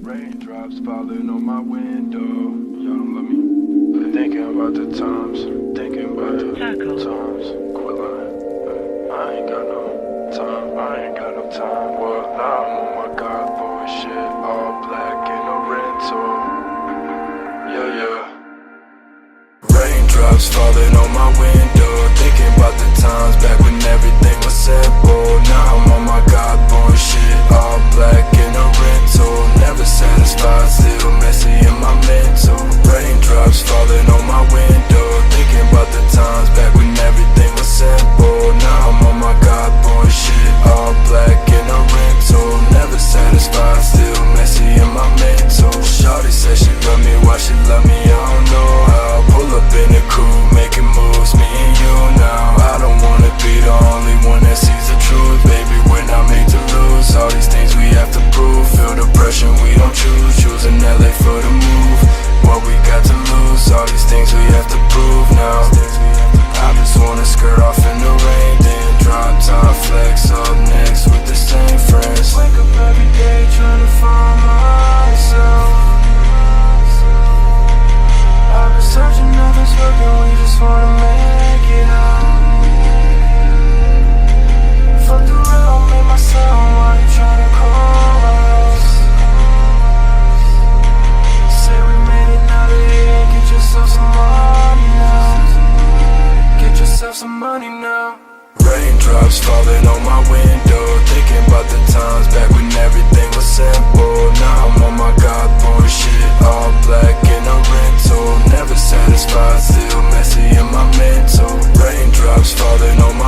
Raindrops falling on my window. Y'all don't love me. Thinking about the times. Thinking about the times. Quit lying. I ain't got no time. I ain't got no time. Well, I'm on my God bullshit. All black in a rental. Yeah. Raindrops falling on my window. Thinking about the times back when everything was simple. Now I'm on my God bullshit. All black in a rental. Never satisfied, still messy in my mental. Raindrops falling on my window. Thinking about the times back when everything was simple. Now I'm on my God bullshit. All black in a rental. Never satisfied, still messy in my mental. Shawty said she love me, why she love me, I don't know how. Pull up in the coupe, making moves, me and you now. I don't wanna be the only one that sees the truth. Baby, we're not made to lose. All these things we have to prove. Feel the pressure, we don't choose. Choosing LA for the move. What we got to lose. All these things we have to prove now. I just wanna skirt off in the rain, then drop top flex up next with the same friends. Wake up every day trying to find myself. I've been searching, nothing's working, we just wanna make it out. Fuck the road, made myself, why you tryna call us? Say we made it out of here, get yourself some money now. Get yourself some money now. Raindrops falling on my window. Thinking about the times back when everything was simple. Now I'm on my God bullshit. All black in a rental. Never satisfied, still messy in my mental. Raindrops falling on my